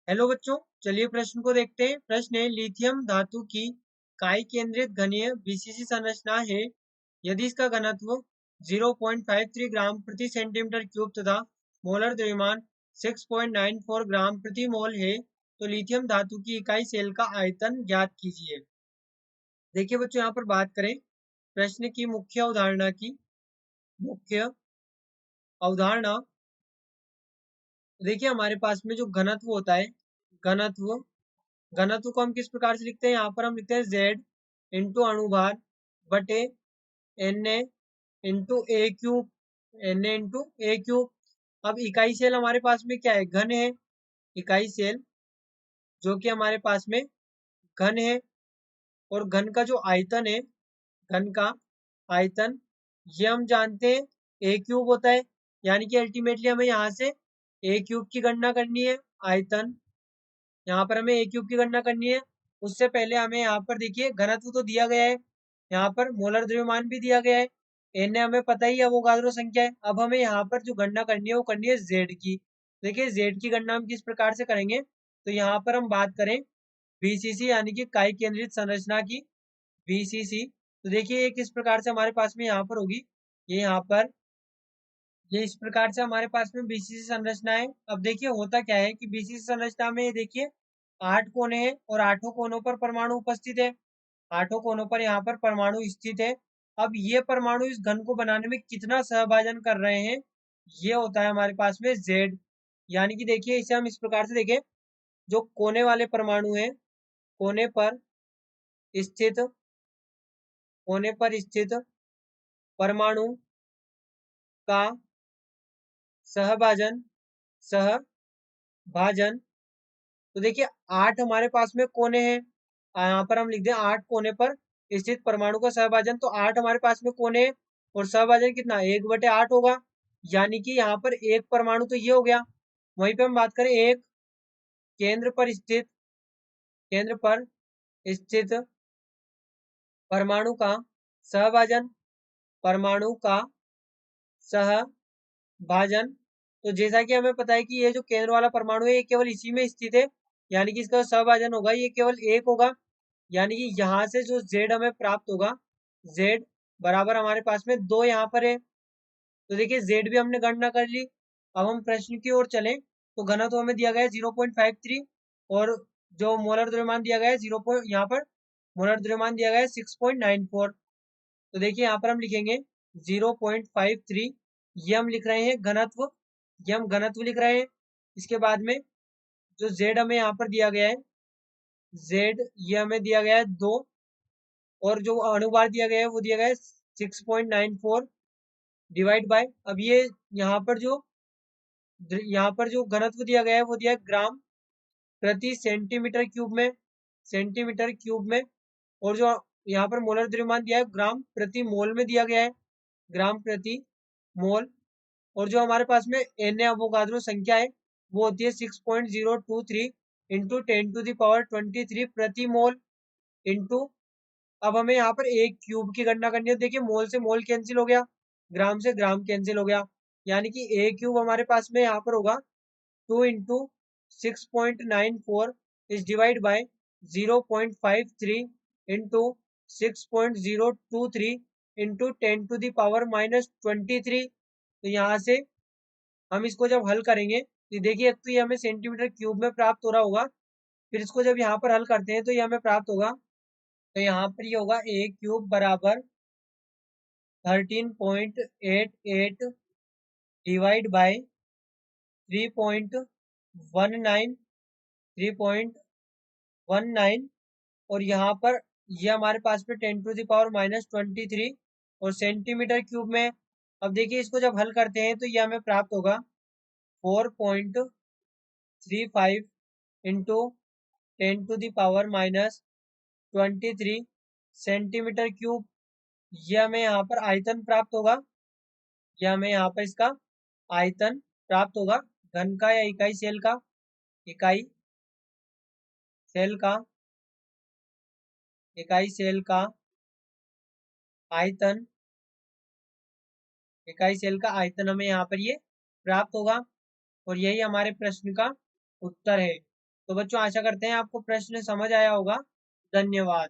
Hello बच्चों, चलिए प्रश्न को देखते हैं। प्रश्न है, लिथियम धातु की काई केंद्रित घनीय बीसीसी संरचना है। यदि इसका घनत्व 0.53 ग्राम प्रति सेंटीमीटर क्यूब तथा मोलर द्रव्यमान 6.94 ग्राम प्रति मोल है, तो लिथियम धातु की इकाई सेल का आयतन ज्ञात कीजिए। देखिए बच्चों, यहाँ पर बात करें प्रश्न की मुख्य अवधारणा की। मुख्य अवधारणा, देखिए हमारे पास में जो घनत्व होता है, घनत्व घनत्व को हम किस प्रकार से लिखते हैं? यहाँ पर हम लिखते हैं Z इंटू अणुभार बटे Na इंटू ए क्यूब, Na इंटू ए क्यूब। अब इकाई सेल हमारे पास में क्या है? घन है। इकाई सेल जो कि हमारे पास में घन है, और घन का जो आयतन है, घन का आयतन, ये हम जानते हैं ए क्यूब होता है। यानी कि अल्टीमेटली हमें यहाँ से ए क्यूब की गणना करनी है। आयतन, यहाँ पर हमें ए क्यूब की गणना करनी है। उससे पहले हमें यहाँ पर देखिए घनत्व तो दिया गया है, यहाँ पर मोलर द्रव्यमान भी दिया गया है, एन हमें पता ही है, अवोगाद्रो संख्या है। अब हमें यहाँ पर जो गणना करनी है वो करनी है जेड की। देखिए जेड की गणना हम किस प्रकार से करेंगे? तो यहाँ पर हम बात करें बीसीसी यानी कि काई केंद्रित संरचना की, बीसीसी। तो देखिए ये किस प्रकार से हमारे पास में यहाँ पर होगी। ये यहाँ पर ये इस प्रकार से हमारे पास में बीसीसी संरचना है। अब देखिए होता क्या है कि बीसीसी संरचना में देखिए 8 कोने हैं और 8 कोनों पर परमाणु उपस्थित है। 8 कोनों पर यहाँ पर परमाणु स्थित है। अब ये परमाणु इस घन को बनाने में कितना सहभाजन कर रहे हैं, ये होता है हमारे पास में Z। यानी कि देखिए इसे हम इस प्रकार से देखें, जो कोने वाले परमाणु हैं, कोने पर स्थित कोने पर स्थित परमाणु का सहभाजन सहभाजन। तो देखिए 8 हमारे पास में कोने हैं, यहाँ पर हम लिख दें 8 कोने पर स्थित परमाणु का सहभाजन। तो 8 हमारे पास में कोने हैं और सहभाजन कितना? 1/8 होगा। यानी कि यहाँ पर एक परमाणु तो ये हो गया। वहीं पे हम बात करें एक केंद्र पर स्थित परमाणु का सहभाजन, परमाणु का सहभाजन। तो जैसा कि हमें पता है कि ये जो केंद्र वाला परमाणु है ये केवल इसी में स्थित है, यानी कि इसका सहभाजन होगा ये केवल एक होगा। यानी कि यहाँ से जो Z हमें प्राप्त होगा, Z बराबर हमारे पास में 2 यहाँ पर है। तो देखिए Z भी हमने गणना कर ली। अब हम प्रश्न की ओर चलें तो घनत्व हमें दिया गया है 0.53, और जो मोलर द्रव्यमान दिया गया है यहाँ पर मोलर द्रव्यमान दिया गया है 6.94। तो देखिए यहाँ पर हम लिखेंगे 0.53, ये हम लिख रहे हैं घनत्व, ये हम घनत्व लिख रहे हैं। इसके बाद में जो Z हमें यहाँ पर दिया गया है, Z ये हमें दिया गया है 2, और जो अणुभार दिया गया है वो दिया गया है 6.94 डिवाइड बाय, अब ये यहाँ पर जो घनत्व दिया गया है वो दिया है ग्राम प्रति सेंटीमीटर क्यूब में, और जो यहाँ पर मोलर द्रव्यमान दिया है ग्राम प्रति मोल में दिया गया है, ग्राम प्रति मोल। और जो हमारे पास में एन अवोगाद्रो संख्या है वो होती है 6.023 इंटू 10⁻23 प्रति मोल इंटू, अब हमें यहाँ पर एक क्यूब की गणना करनी है। देखिए मोल से मोल कैंसिल हो गया, ग्राम से ग्राम कैंसिल हो गया, यानी कि ए क्यूब हमारे पास में यहाँ पर होगा 2 into 6.94 is divide by 0.53 into 6.023 into 10⁻⁻23। तो यहाँ से हम इसको जब हल करेंगे तो देखिए एक तो ये हमें सेंटीमीटर क्यूब में प्राप्त हो रहा होगा, फिर इसको जब यहाँ पर हल करते हैं तो ये हमें प्राप्त होगा। तो यहाँ पर ये होगा ए क्यूब बराबर 13.88 डिवाइड बाय 3.19 3.19, और यहाँ पर ये हमारे पास में 10⁻⁻23 और सेंटीमीटर क्यूब में। अब देखिए इसको जब हल करते हैं तो ये हमें प्राप्त होगा 4.35 इंटू 10⁻⁻23 सेंटीमीटर क्यूब। ये हमें यहाँ पर आयतन प्राप्त होगा, ये हमें यहाँ पर इसका आयतन प्राप्त होगा, घन का या इकाई सेल का, इकाई सेल का इकाई सेल का आयतन, इकाई सेल का आयतन हमें यहाँ पर ये प्राप्त होगा, और यही हमारे प्रश्न का उत्तर है। तो बच्चों आशा करते हैं आपको प्रश्न समझ आया होगा। धन्यवाद।